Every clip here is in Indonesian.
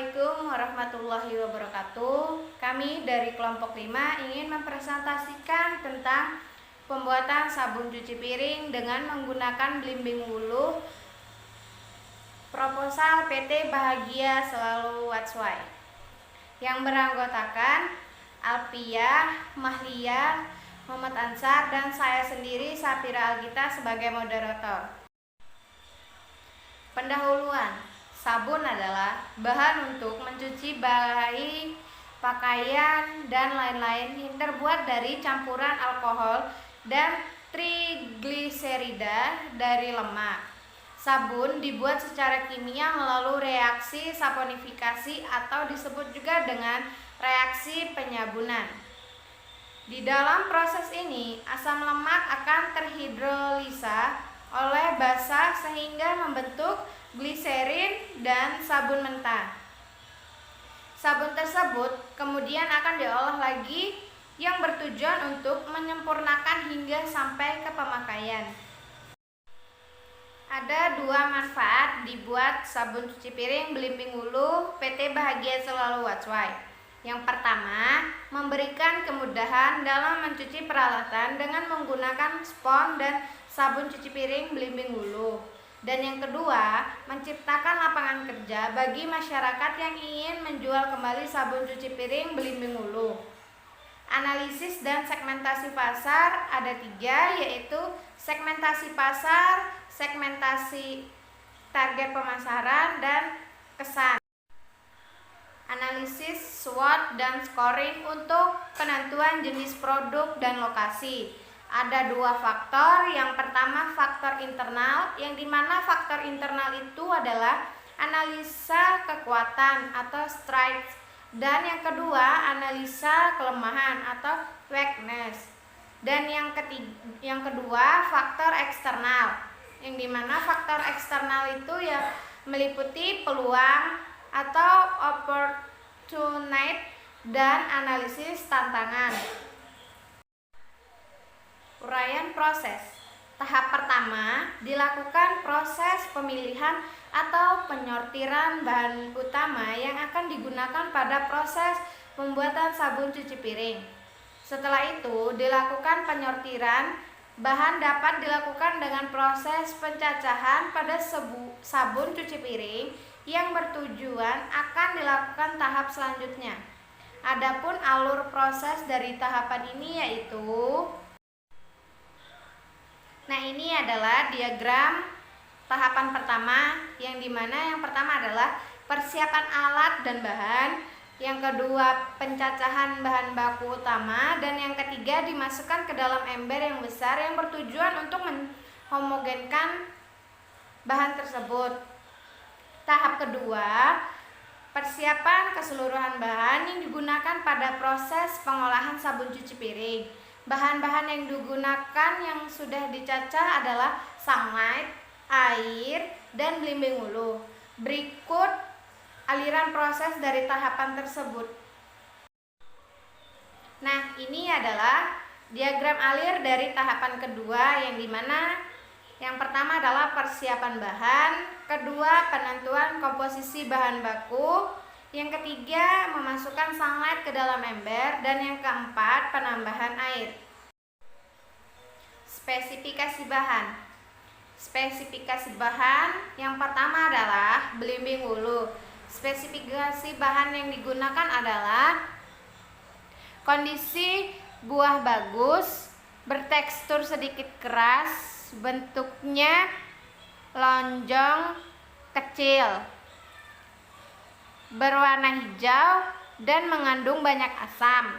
Assalamualaikum warahmatullahi wabarakatuh. Kami dari kelompok 5 ingin mempresentasikan tentang pembuatan sabun cuci piring dengan menggunakan belimbing wuluh proposal PT Bahagia Selalu Watswai yang beranggotakan Alpia, Mahlia, Muhammad Ansar, dan saya sendiri Safira Algita sebagai moderator. Pendahuluan. Sabun adalah bahan untuk mencuci bayi, pakaian, dan lain-lain yang terbuat dari campuran alkohol dan trigliserida dari lemak. Sabun dibuat secara kimia melalui reaksi saponifikasi atau disebut juga dengan reaksi penyabunan. Di dalam proses ini, asam lemak akan terhidrolisa oleh basa sehingga membentuk gliserin dan sabun mentah. Sabun tersebut kemudian akan diolah lagi yang bertujuan untuk menyempurnakan hingga sampai ke pemakaian. Ada dua manfaat dibuat sabun cuci piring belimbing wuluh PT Bahagia Selalu Watswai. Yang pertama, memberikan kemudahan dalam mencuci peralatan dengan menggunakan spons dan sabun cuci piring belimbing wuluh. Dan yang kedua, menciptakan lapangan kerja bagi masyarakat yang ingin menjual kembali sabun cuci piring belimbing wuluh. Analisis dan segmentasi pasar ada 3, yaitu segmentasi pasar, segmentasi target pemasaran, dan kesan. Analisis SWOT dan scoring untuk penentuan jenis produk dan lokasi. Ada 2 faktor. Yang pertama faktor internal, yang dimana faktor internal itu adalah analisa kekuatan atau strength, dan yang kedua analisa kelemahan atau weakness. Dan yang kedua faktor eksternal, yang dimana faktor eksternal itu ya meliputi peluang atau opportunity dan analisis tantangan. Uraian proses. Tahap pertama, dilakukan proses pemilihan atau penyortiran bahan utama yang akan digunakan pada proses pembuatan sabun cuci piring. Setelah itu, dilakukan penyortiran. Bahan dapat dilakukan dengan proses pencacahan pada sabun cuci piring yang bertujuan akan dilakukan tahap selanjutnya. Adapun alur proses dari tahapan ini yaitu, ini adalah diagram tahapan pertama, yang dimana yang pertama adalah persiapan alat dan bahan, yang kedua pencacahan bahan baku utama, dan yang ketiga dimasukkan ke dalam ember yang besar yang bertujuan untuk menghomogenkan bahan tersebut. Tahap kedua, persiapan keseluruhan bahan yang digunakan pada proses pengolahan sabun cuci piring. Bahan-bahan yang digunakan yang sudah dicacah adalah sunlight, air, dan belimbing wuluh. Berikut aliran proses dari tahapan tersebut. Ini adalah diagram alir dari tahapan kedua, yang dimana yang pertama adalah persiapan bahan, kedua penentuan komposisi bahan baku, yang ketiga memasukkan sunlight ke dalam ember, dan yang keempat penambahan air. Spesifikasi bahan. Spesifikasi bahan yang pertama adalah belimbing wuluh. Spesifikasi bahan yang digunakan adalah kondisi buah bagus, bertekstur sedikit keras, bentuknya lonjong kecil, berwarna hijau, dan mengandung banyak asam.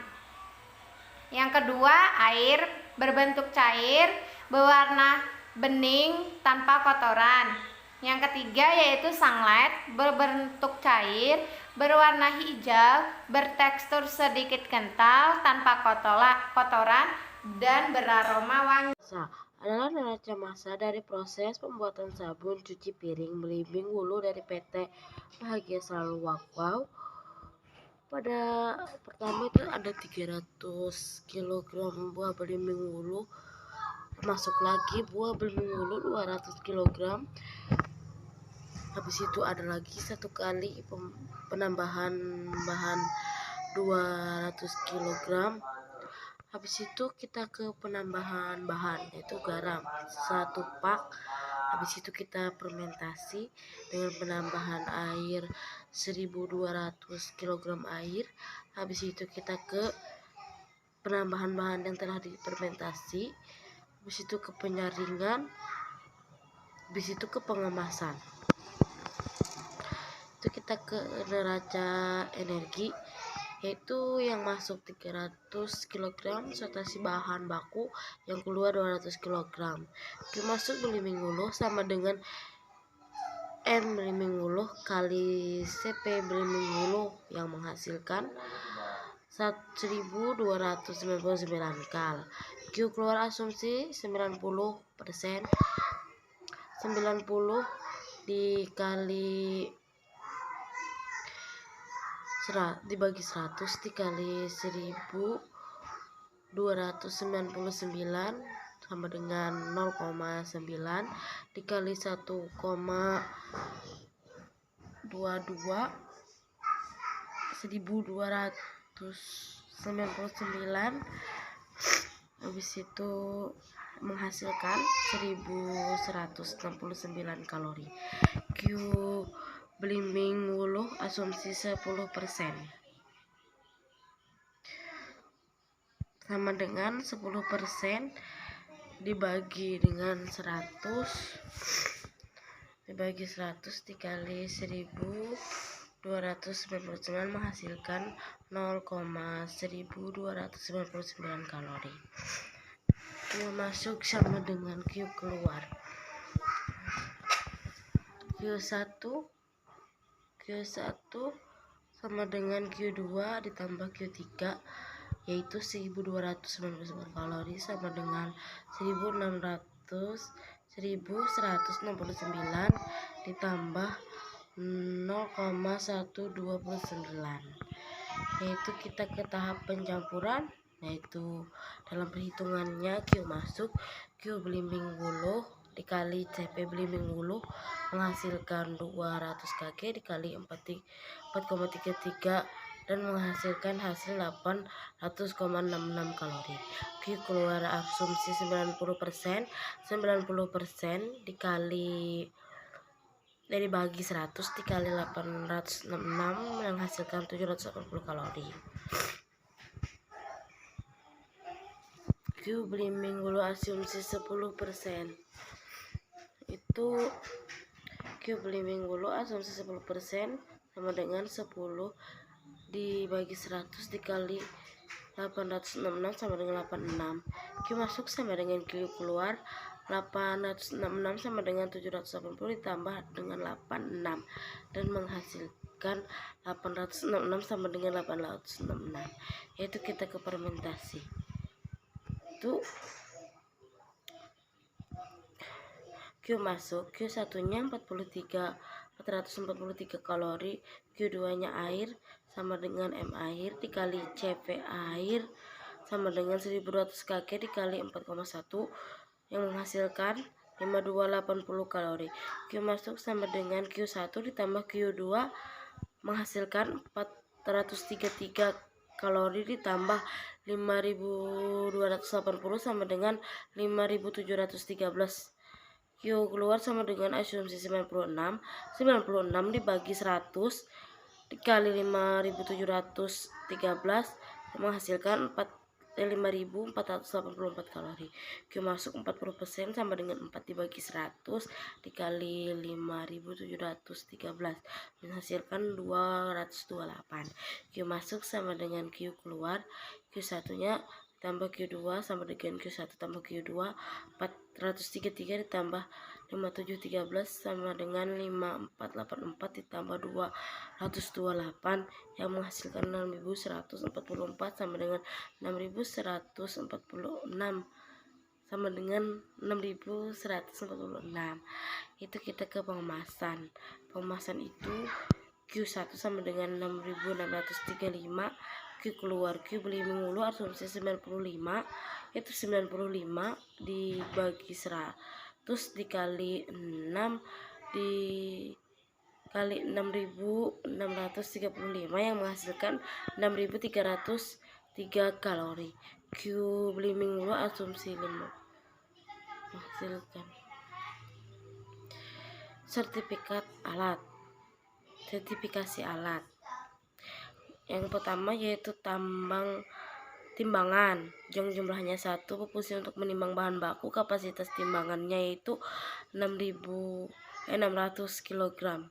Yang kedua, air, berbentuk cair, berwarna bening tanpa kotoran. Yang ketiga yaitu sunlight, berbentuk cair, berwarna hijau, bertekstur sedikit kental, tanpa kotoran, dan beraroma wangi. Adalah neraca massa dari proses pembuatan sabun cuci piring belimbing wuluh dari PT Bahagia Selalu Watswai. Pada pertama itu ada 300 kg buah belimbing wuluh, masuk lagi buah belimbing wuluh 200 kg, habis itu ada lagi satu kali penambahan bahan 200 kg. Habis itu kita ke penambahan bahan yaitu garam 1 pak. Habis itu kita fermentasi dengan penambahan air 1200 kg air. Habis itu kita ke penambahan bahan yang telah difermentasi. Habis itu ke penyaringan. Habis itu ke pengemasan. Itu kita ke neraca energi, yaitu yang masuk 300 kg sertasi bahan baku, yang keluar 200 kg. Yang masuk belimbing uluh sama dengan M belimbing uluh kali CP belimbing uluh yang menghasilkan 1299 kal. Q keluar asumsi 90%. 90 dibagi 100 dikali 1299 sama dengan 0,9 dikali 1,22 1299. Habis itu menghasilkan 1169 kalori. Q belimbing uluh asumsi 10% sama dengan 10% dibagi dengan 100 dikali 1299 menghasilkan 0,1299 kalori. Q masuk sama dengan Q keluar. Q1 sama dengan Q2 ditambah Q3 yaitu 1299 kalori sama dengan 1169 ditambah 0,129, yaitu kita ke tahap pencampuran, yaitu dalam perhitungannya Q masuk Q belimbing uluh dikali CP belimbing uluh menghasilkan 200 kg dikali 4,33 dan menghasilkan hasil 800,66 kalori. Q keluar asumsi 90% dikali bagi 100 dikali 866 menghasilkan 780 kalori. Q belimbing uluh asumsi 10%, itu Q belimbing uluh asumsi 10% sama dengan 10 dibagi 100 dikali 866 sama dengan 86. Q masuk sama dengan Q keluar 866 sama dengan 780 ditambah dengan 86 dan menghasilkan 866 sama dengan 866, yaitu kita ke fermentasi. Itu Q masuk, Q satunya 443 kalori, Q2 nya air sama dengan M air dikali CP air sama dengan 1200 kg dikali 4,1 yang menghasilkan 5280 kalori. Q masuk sama dengan Q1 ditambah Q2 menghasilkan 433 kalori ditambah 5280 sama dengan 5713. Q keluar sama dengan asumsi 96 dibagi 100 dikali 5713 menghasilkan 5484 kalori. Q masuk 40% sama dengan 4 dibagi 100 dikali 5713 menghasilkan 228. Q masuk sama dengan Q keluar, Q satunya tambah Q2 sama dengan Q1 tambah Q2 433 ditambah 5713 sama dengan 5484 ditambah 228 yang menghasilkan 6144 sama dengan 6146 sama dengan 6146. Itu kita ke pengemasan. Pengemasan itu Q1 sama dengan 6635, Q keluar Q belimbing uluh asumsi 95, itu 95 dibagi 100 dikali 6 kali 6.635 yang menghasilkan 6.303 kalori. Q Bliming Wulu asumsi menghasilkan. Sertifikasi alat. Yang pertama yaitu timbangan yang jumlahnya 1, berfungsi untuk menimbang bahan baku. Kapasitas timbangannya yaitu 600 kg.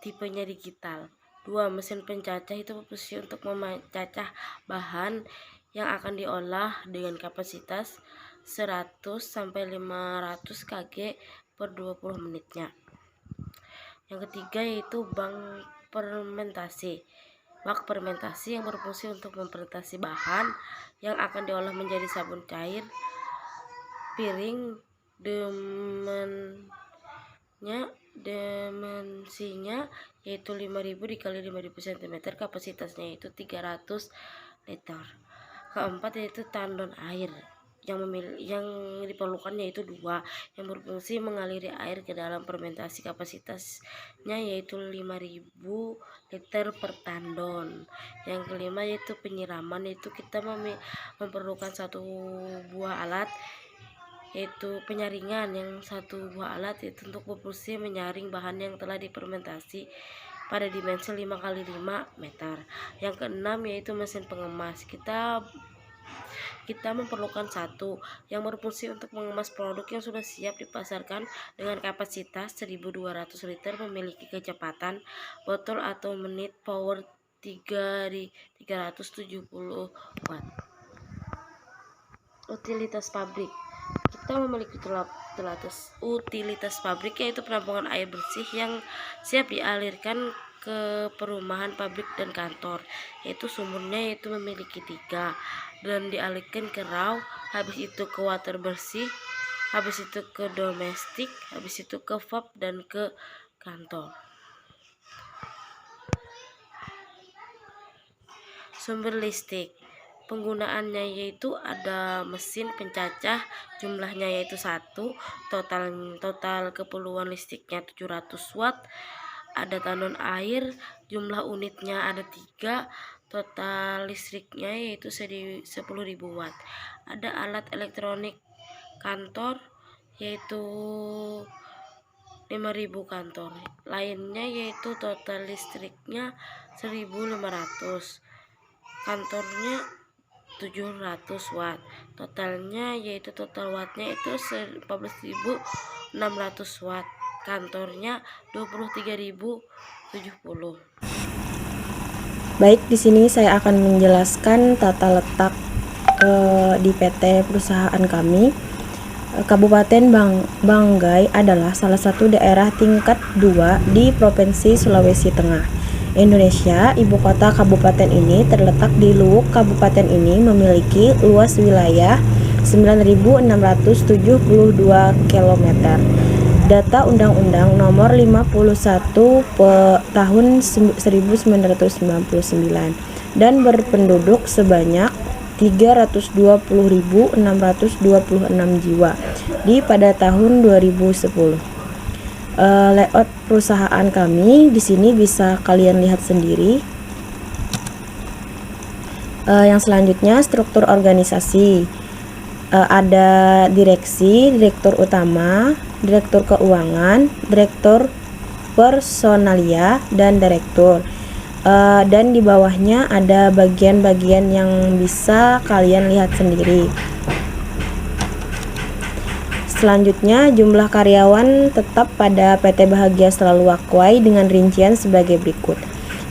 Tipenya digital. 2. Mesin pencacah itu berfungsi untuk mencacah bahan yang akan diolah dengan kapasitas 100 sampai 500 kg per 20 menitnya. Yang ketiga yaitu bak fermentasi yang berfungsi untuk memfermentasi bahan yang akan diolah menjadi sabun cair. Piring dimensinya yaitu 5.000 dikali 5.000 cm, kapasitasnya yaitu 300 liter. Keempat yaitu tandon air yang diperlukan yaitu 2, yang berfungsi mengaliri air ke dalam fermentasi, kapasitasnya yaitu 5.000 liter per tandon. Yang kelima yaitu penyiraman, yaitu kita memerlukan 1 buah alat yaitu penyaringan. Yang 1 buah alat itu untuk berfungsi menyaring bahan yang telah difermentasi pada dimensi 5 x 5 meter. Yang keenam yaitu mesin pengemas. Kita memerlukan 1 yang berfungsi untuk mengemas produk yang sudah siap dipasarkan dengan kapasitas 1.200 liter, memiliki kecepatan botol atau menit power 370 watt. Utilitas pabrik. Kita memiliki utilitas pabrik yaitu penampungan air bersih yang siap dialirkan ke perumahan, pabrik, dan kantor, yaitu sumurnya yaitu memiliki 3 dan dialirkan ke raw, habis itu ke water bersih, habis itu ke domestik, habis itu ke vape dan ke kantor. Sumber listrik. Penggunaannya yaitu ada mesin pencacah, jumlahnya yaitu 1, total keperluan listriknya 700 watt. Ada tandon air, jumlah unitnya ada 3, total listriknya yaitu 10.000 watt. Ada alat elektronik kantor yaitu 5.000 kantor. Lainnya yaitu total listriknya 1.500, kantornya 700 watt. Totalnya yaitu total wattnya itu 14.600 watt. Kantornya 23.070. Baik, di sini saya akan menjelaskan tata letak di PT perusahaan kami. Kabupaten Banggai adalah salah satu daerah tingkat 2 di Provinsi Sulawesi Tengah, Indonesia. Ibu kota kabupaten ini terletak di Luwuk. Kabupaten ini memiliki luas wilayah 9.672 km. Data Undang-Undang Nomor 51 tahun 1999 dan berpenduduk sebanyak 320.626 jiwa pada tahun 2010. Layout perusahaan kami di sini bisa kalian lihat sendiri. Yang selanjutnya struktur organisasi. Ada direktur utama, direktur keuangan, direktur personalia, dan direktur. Dan di bawahnya ada bagian-bagian yang bisa kalian lihat sendiri. Selanjutnya, jumlah karyawan tetap pada PT Bahagia Selalu Wakwai dengan rincian sebagai berikut.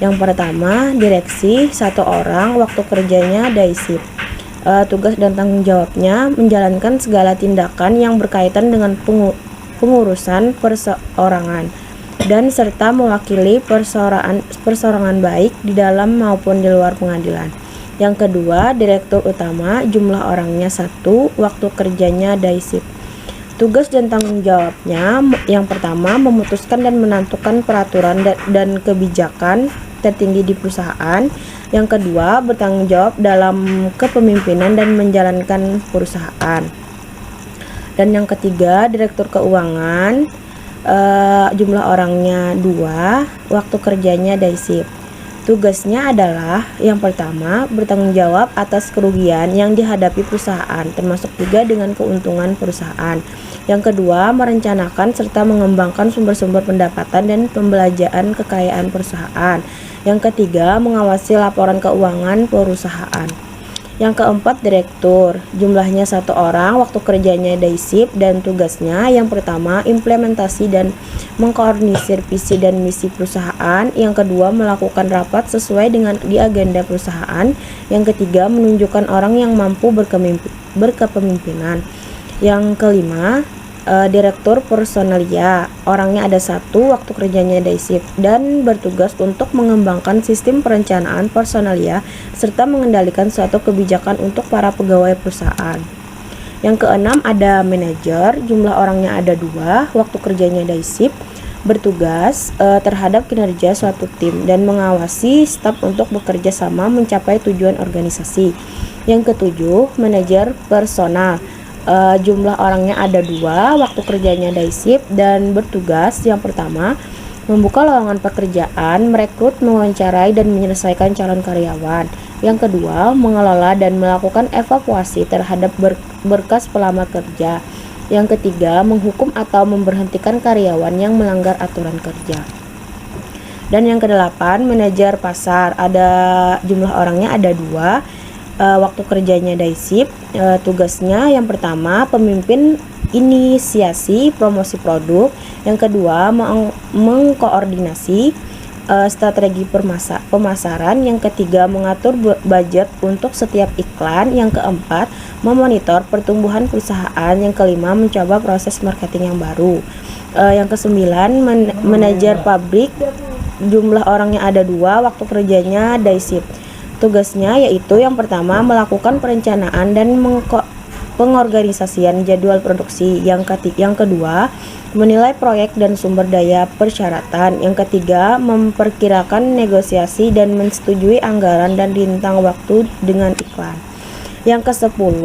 Yang pertama, direksi 1 orang, waktu kerjanya day shift. Tugas dan tanggung jawabnya menjalankan segala tindakan yang berkaitan dengan pengurusan perseorangan dan serta mewakili perseorangan baik di dalam maupun di luar pengadilan. Yang kedua, direktur utama, jumlah orangnya 1, waktu kerjanya day shift. Tugas dan tanggung jawabnya yang pertama memutuskan dan menentukan peraturan dan kebijakan tertinggi di perusahaan. Yang kedua, bertanggung jawab dalam kepemimpinan dan menjalankan perusahaan. Dan yang ketiga, direktur keuangan Jumlah orangnya 2, waktu kerjanya day shift. Tugasnya adalah yang pertama, bertanggung jawab atas kerugian yang dihadapi perusahaan, termasuk juga dengan keuntungan perusahaan. Yang kedua, merencanakan serta mengembangkan sumber-sumber pendapatan dan pembelanjaan kekayaan perusahaan. Yang ketiga, mengawasi laporan keuangan perusahaan. Yang keempat, direktur. Jumlahnya 1 orang, waktu kerjanya day shift, dan tugasnya yang pertama, implementasi dan mengkoordinir visi dan misi perusahaan. Yang kedua, melakukan rapat sesuai dengan di agenda perusahaan. Yang ketiga, menunjukkan orang yang mampu berkepemimpinan. Yang kelima, direktur personalia. Orangnya ada 1, waktu kerjanya day shift, dan bertugas untuk mengembangkan sistem perencanaan personalia serta mengendalikan suatu kebijakan untuk para pegawai perusahaan. Yang keenam, ada manajer. Jumlah orangnya ada 2, waktu kerjanya day shift, bertugas terhadap kinerja suatu tim dan mengawasi staf untuk bekerja sama mencapai tujuan organisasi. Yang ketujuh, manajer personal. Jumlah orangnya ada 2, waktu kerjanya day shift, dan bertugas yang pertama, membuka lowongan pekerjaan, merekrut, mewawancarai, dan menyelesaikan calon karyawan. Yang kedua, mengelola dan melakukan evaluasi terhadap berkas pelamar kerja. Yang ketiga, menghukum atau memberhentikan karyawan yang melanggar aturan kerja. Dan yang kedelapan, manajer pasar. Jumlah orangnya ada 2, waktu kerjanya day shift. Tugasnya yang pertama, pemimpin inisiasi promosi produk. Yang kedua, mengkoordinasi strategi pemasaran. Yang ketiga, mengatur budget untuk setiap iklan. Yang keempat, memonitor pertumbuhan perusahaan. Yang kelima, mencoba proses marketing yang baru. Yang kesembilan, manajer pabrik. Jumlah orangnya ada 2, waktu kerjanya day shift. Tugasnya yaitu yang pertama, melakukan perencanaan dan pengorganisasian jadwal produksi. Yang kedua, menilai proyek dan sumber daya persyaratan. Yang ketiga, memperkirakan negosiasi dan menyetujui anggaran dan rentang waktu dengan iklan. Yang ke-10,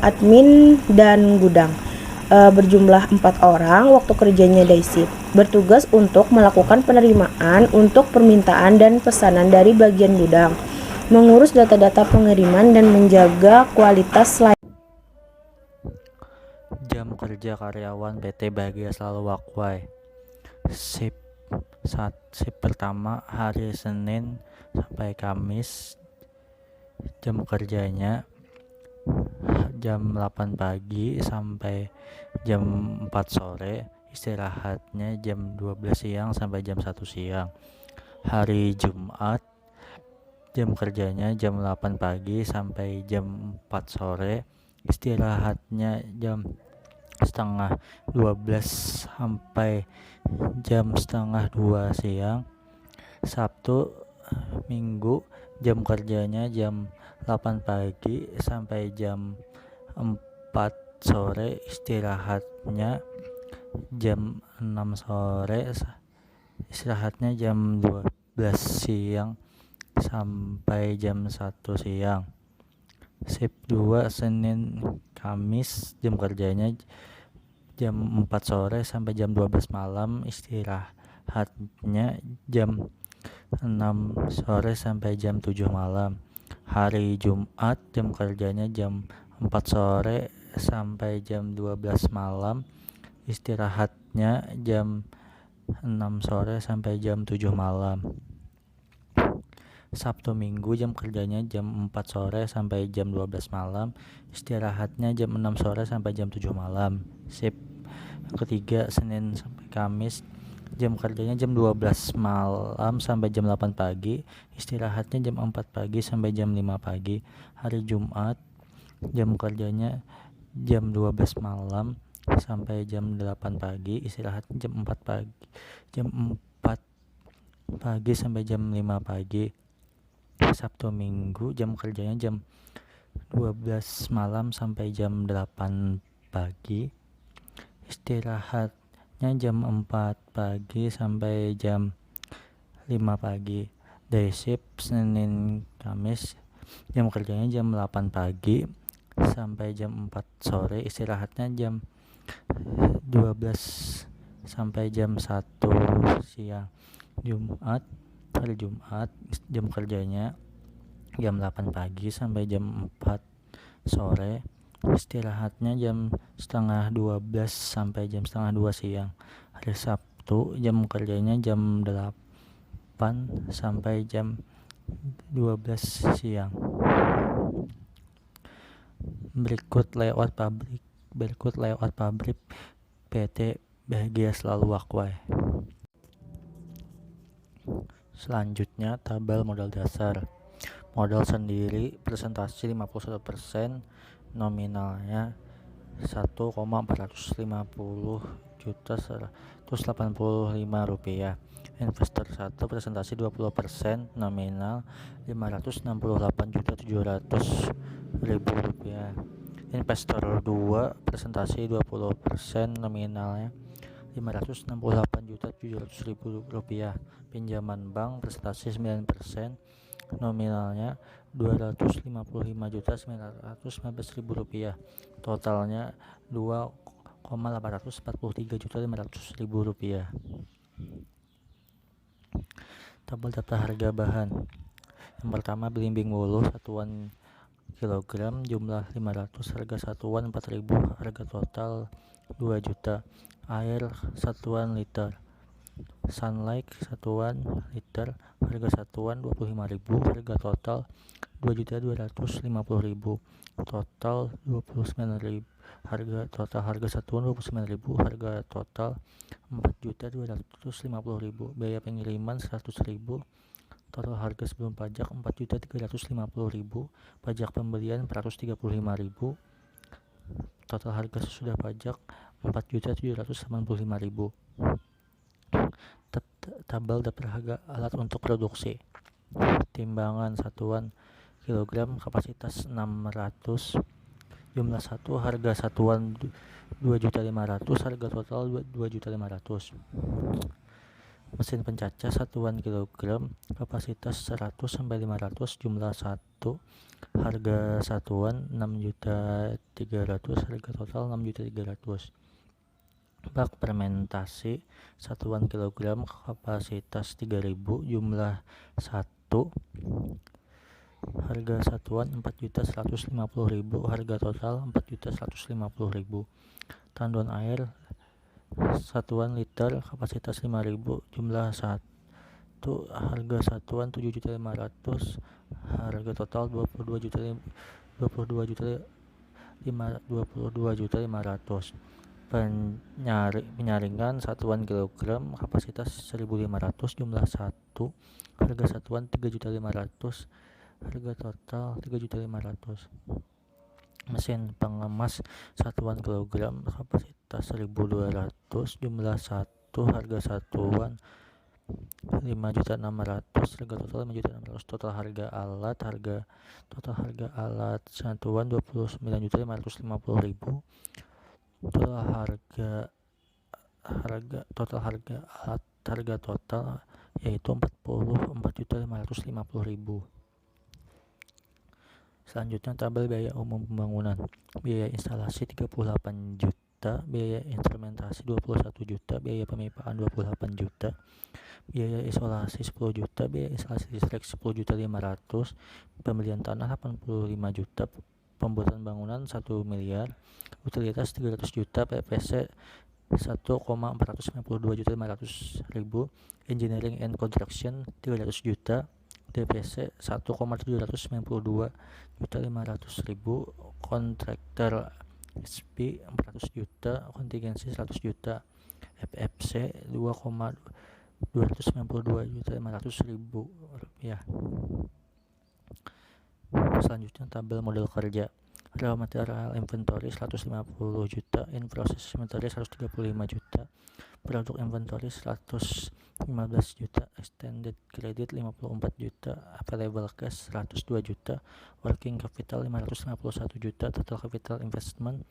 admin dan gudang. Berjumlah 4 orang, waktu kerjanya day shift. Bertugas untuk melakukan penerimaan untuk permintaan dan pesanan dari bagian gudang, mengurus data-data pengiriman dan menjaga kualitas Jam kerja karyawan PT Bahagia Selalu Wakwai. Shift pertama hari Senin sampai Kamis. Jam kerjanya jam 8 pagi sampai jam 4 sore. Istirahatnya jam 12 siang sampai jam 1 siang. Hari Jumat, jam kerjanya jam 8 pagi sampai jam 4 sore. Istirahatnya jam setengah 12 sampai jam setengah 2 siang. Sabtu Minggu, jam kerjanya jam 8 pagi sampai jam 4 sore. Istirahatnya jam 6 sore. Istirahatnya jam 12 siang sampai jam 1 siang. Shift 2 Senin Kamis, jam kerjanya jam 4 sore sampai jam 12 malam. Istirahatnya jam 6 sore sampai jam 7 malam. Hari Jumat, jam kerjanya jam 4 sore sampai jam 12 malam. Istirahatnya jam 6 sore sampai jam 7 malam. Sabtu Minggu, jam kerjanya jam 4 sore sampai jam 12 malam. Istirahatnya jam 6 sore sampai jam 7 malam. Shift ketiga Senin sampai Kamis, jam kerjanya jam 12 malam sampai jam 8 pagi. Istirahatnya jam 4 pagi sampai jam 5 pagi. Hari Jumat, jam kerjanya jam 12 malam sampai jam 8 pagi. Istirahatnya jam 4 pagi sampai jam 5 pagi. Sabtu Minggu, jam kerjanya jam 12 malam sampai jam 8 pagi. Istirahatnya jam 4 pagi sampai jam 5 pagi. Day shift Senin Kamis, jam kerjanya jam 8 pagi sampai jam 4 sore. Istirahatnya jam 12 sampai jam 1 siang. Hari Jumat jam kerjanya jam 8 pagi sampai jam 4 sore. Istirahatnya jam setengah 12 sampai jam setengah 2 siang. Hari Sabtu jam kerjanya jam 8 sampai jam 12 siang. Berikut layout pabrik PT Bahagia Selalu Wakwai. Selanjutnya tabel modal dasar. Modal sendiri presentasi 51%, nominalnya 1,450 juta 185 rupiah. Investor 1 presentasi 20%, nominal 568 juta 700 ribu rupiah. Investor 2 presentasi 20%, nominalnya 568 juta 700 ribu rupiah. Pinjaman bank presentasi 9%, nominalnya 255 juta 915 ribu rupiah. Totalnya 2,843 juta 500 ribu rupiah. Tabel daftar harga bahan. Yang pertama belimbing wulu satuan kilogram jumlah 500, harga satuan 4.000, harga total 2 juta. Air satuan liter. Sunlight satuan liter, harga satuan 25.000, harga total 2.250.000, total 29.000, harga satuan 29.000, harga total 4.250.000, biaya pengiriman 100.000, total harga sebelum pajak 4.350.000, pajak pembelian 435.000, total harga sesudah pajak 4.785.000. Tabel daftar harga alat untuk produksi. Timbangan satuan kilogram, kapasitas 600, jumlah 1, harga satuan 2.500.000, harga total 2.500.000. Mesin pencacah satuan kilogram, kapasitas 100 sampai 500, jumlah 1, harga satuan 6.300.000, harga total 6.300.000. Bak fermentasi satuan kilogram, kapasitas 3.000, jumlah 1, harga satuan 4.150.000, harga total 4.150.000. Tanduan air satuan liter, kapasitas 5.000, jumlah 1, harga satuan 7.500.000, harga total 22.500.000. Penyaringan satuan kilogram, kapasitas 1.500, jumlah 1, harga satuan 3.500.000, harga total 3.500.000. Mesin pengemas satuan kilogram, kapasitas 1.200, jumlah 1, harga satuan 5.600.000, harga total 5.600.000. Total harga alat satuan 29.550.000. Total harga total yaitu 44.550.000. Selanjutnya tabel biaya umum pembangunan. Biaya instalasi 38 juta, biaya instrumentasi 21 juta, biaya pemipaan 28 juta, biaya isolasi 10 juta, biaya instalasi listrik 10.500.000, pembelian tanah 85 juta, pembuatan bangunan 1 miliar, utilitas 300 juta, PPC 1,492 juta 500.000, engineering and construction 300 juta, DPC 1,792 juta 500.000, kontraktor SP 400 juta, kontingensi 100 juta, FFC 2,292 juta 500.000 rupiah. Selanjutnya tabel model kerja. Raw material inventory 150 juta, in process inventory 135 juta, produk inventory 115 juta, extended credit 54 juta, available cash 102 juta, working capital 551 juta, total capital investment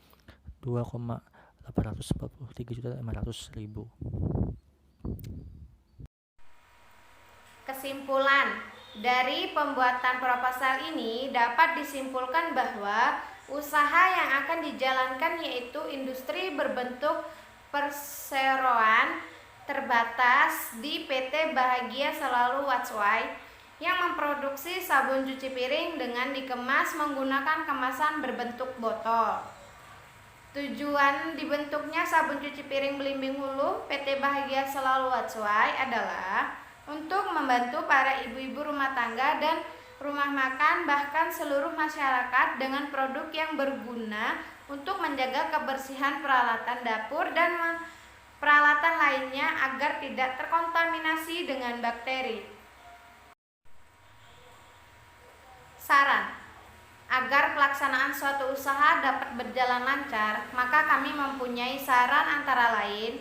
2,843 juta 500.000. Kesimpulan dari pembuatan proposal ini dapat disimpulkan bahwa usaha yang akan dijalankan yaitu industri berbentuk perseroan terbatas di PT Bahagia Selalu Watchway yang memproduksi sabun cuci piring dengan dikemas menggunakan kemasan berbentuk botol. Tujuan dibentuknya sabun cuci piring Belimbing Hulu PT Bahagia Selalu Watchway adalah untuk membantu para ibu-ibu rumah tangga dan rumah makan bahkan seluruh masyarakat dengan produk yang berguna untuk menjaga kebersihan peralatan dapur dan peralatan lainnya agar tidak terkontaminasi dengan bakteri. Saran: agar pelaksanaan suatu usaha dapat berjalan lancar, maka kami mempunyai saran antara lain: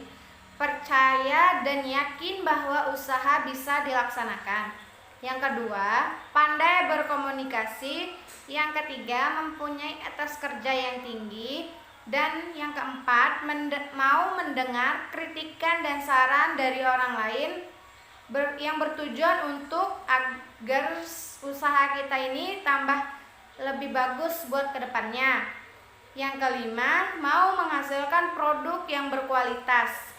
percaya dan yakin bahwa usaha bisa dilaksanakan. Yang kedua, pandai berkomunikasi. Yang ketiga, mempunyai etos kerja yang tinggi. Dan yang keempat, mau mendengar kritikan dan saran dari orang lain yang bertujuan untuk agar usaha kita ini tambah lebih bagus buat kedepannya. Yang kelima, mau menghasilkan produk yang berkualitas.